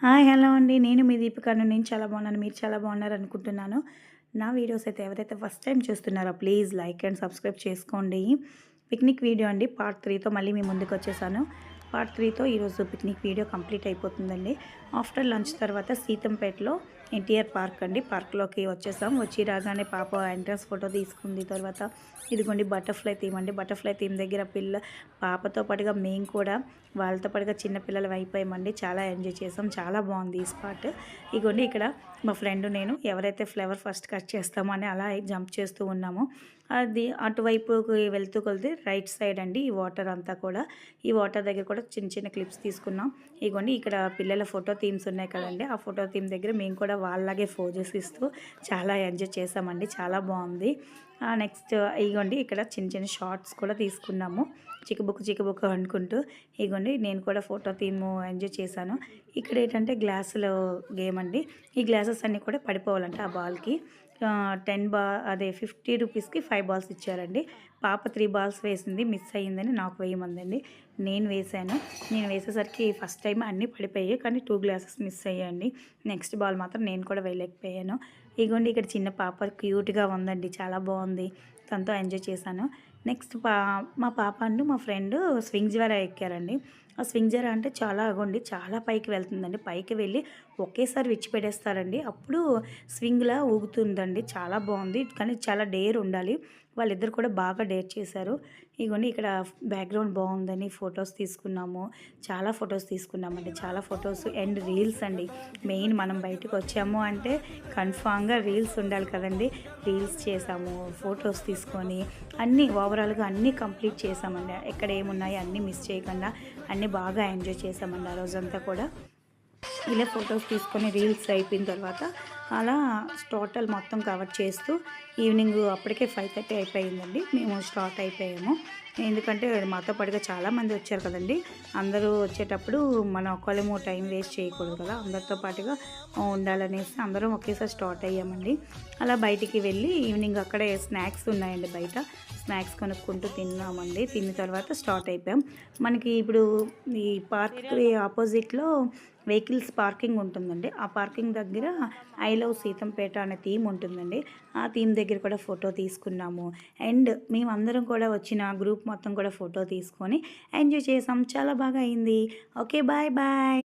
Hi hello అండి. నేను మీ దీపికను. నేను చాలా బాగున్నాను. మీరు చాలా బాగున్నారు అనుకుంటున్నాను. నా వీడియోస్ అయితే ఎవరైతే ఫస్ట్ టైం చూస్తున్నారో ప్లీజ్ లైక్ అండ్ సబ్స్క్రైబ్ చేసుకోండి. పిక్నిక్ వీడియో అండి పార్ట్ 3తో మళ్ళీ మీ ముందుకు వచ్చేసాను. పార్ట్ 3తో ఈరోజు పిక్నిక్ వీడియో కంప్లీట్ అయిపోతుందండి. ఆఫ్టర్ లంచ్ తర్వాత సీతంపేటలో ఎన్టీఆర్ పార్క్ అండి, పార్క్లోకి వచ్చేసాం. వచ్చి రాగానే పాప ఎంట్రన్స్ ఫోటో తీసుకుంది. తర్వాత ఇదిగోండి బటర్ఫ్లై థీమ్ అండి. బటర్ఫ్లై థీమ్ దగ్గర పాపతో పాటుగా మేము కూడా వాళ్ళతో పాటుగా చిన్నపిల్లలు అయిపోయామండి. చాలా ఎంజాయ్ చేసాం. చాలా బాగుంది ఈ స్పాట్. ఇగోండి ఇక్కడ మా ఫ్రెండ్ నేను ఎవరైతే ఫ్లవర్ ఫస్ట్ కట్ చేస్తామో అని అలా జంప్ చేస్తూ ఉన్నాము. అది అటువైపుకి వెళ్తూ కొలితే రైట్ సైడ్ అండి ఈ వాటర్ అంతా కూడా. ఈ వాటర్ దగ్గర కూడా చిన్న చిన్న క్లిప్స్ తీసుకున్నాం. ఇగోండి ఇక్కడ పిల్లల ఫోటో థీమ్స్ ఉన్నాయి కదండి, ఆ ఫోటో థీమ్ దగ్గర మేము కూడా వాళ్ళలాగే ఫోజెస్ ఇస్తూ చాలా ఎంజాయ్ చేసామండి. చాలా బాగుంది. నెక్స్ట్ ఇగోండి ఇక్కడ చిన్న చిన్న షార్ట్స్ కూడా తీసుకున్నాము, చిక్కుబుక్కు అనుకుంటూ. ఇగోండి నేను కూడా ఫోటో థీమ్ ఎంజాయ్ చేశాను. ఇక్కడ ఏంటంటే గ్లాసులో గేమ్ అండి. ఈ గ్లాసెస్ అన్నీ కూడా పడిపోవాలంటే ఆ బాల్కి 50 రూపీస్కి 5 బాల్స్ ఇచ్చారండి. పాప 3 బాల్స్ వేసింది, మిస్ అయ్యిందని నాకు వేయమందండి. నేను వేసాను. నేను వేసేసరికి ఫస్ట్ టైం అన్నీ పడిపోయాయి, కానీ 2 గ్లాసెస్ మిస్ అయ్యాయండి. నెక్స్ట్ బాల్ మాత్రం నేను కూడా వేయలేకపోయాను. ఇగోండి ఇక్కడ చిన్న పాప క్యూట్గా ఉందండి, చాలా బాగుంది. తనతో ఎంజాయ్ చేశాను. నెక్స్ట్ మా పాప అండ్ మా ఫ్రెండ్ స్వింగ్ జ్వర ఎక్కారండి. ఆ స్వింగ్ జ్వర అంటే చాలా అగోండి, చాలా పైకి వెళ్తుందండి. పైకి వెళ్ళి ఒకేసారి విడిచిపెట్టేస్తారండి. అప్పుడు స్వింగ్లా ఊగుతుందండి. చాలా బాగుంది, కానీ చాలా డేర్ ఉండాలి. వాళ్ళిద్దరు కూడా బాగా డేర్ చేశారు. ఇగోండి ఇక్కడ బ్యాక్గ్రౌండ్ బాగుందని ఫొటోస్ తీసుకున్నాము. చాలా ఫొటోస్ తీసుకున్నామండి, చాలా ఫొటోస్ అండ్ రీల్స్ అండి. మెయిన్ మనం బయటకు వచ్చాము అంటే కన్ఫామ్గా రీల్స్ ఉండాలి కదండి. రీల్స్ చేసాము, ఫొటోస్ తీసుకొని అన్నీ ఓవరాల్గా అన్నీ కంప్లీట్ చేసామండి. ఎక్కడ ఏమున్నాయి అన్నీ మిస్ చేయకుండా అన్నీ బాగా ఎంజాయ్ చేసామండి ఆ రోజంతా కూడా. ఇలా ఫొటోస్ తీసుకొని రీల్స్ అయిపోయిన తర్వాత అలా టోటల్ మొత్తం కవర్ చేస్తూ ఈవినింగ్ అప్పటికే 5:30 అయిపోయిందండి. మేము స్టార్ట్ అయిపోయాము. ఎందుకంటే మాతో పాటుగా చాలామంది వచ్చారు కదండి. అందరూ వచ్చేటప్పుడు మనం ఒక్కళ్ళేమో టైం వేస్ట్ చేయకూడదు కదా, అందరితో పాటుగా ఉండాలనేసి అందరం ఒకేసారి స్టార్ట్ అయ్యామండి. అలా బయటికి వెళ్ళి ఈవినింగ్ అక్కడే స్నాక్స్ ఉన్నాయండి బయట, స్నాక్స్ కొనుక్కుంటూ తిన్నామండి. తిన్న తర్వాత స్టార్ట్ అయిపోయాం. మనకి ఇప్పుడు ఈ పార్క్కి ఆపోజిట్లో వెహికల్స్ పార్కింగ్ ఉంటుందండి. ఆ పార్కింగ్ దగ్గర ఐ లవ్ సీతంపేట అనే థీమ్ ఉంటుందండి. ఆ థీమ్ దగ్గర కూడా ఫోటో తీసుకున్నాము. అండ్ మేమందరం కూడా వచ్చిన గ్రూప్ మొత్తం కూడా ఫోటో తీసుకొని ఎంజాయ్ చేసాం. చాలా బాగా అయింది. Okay, bye bye.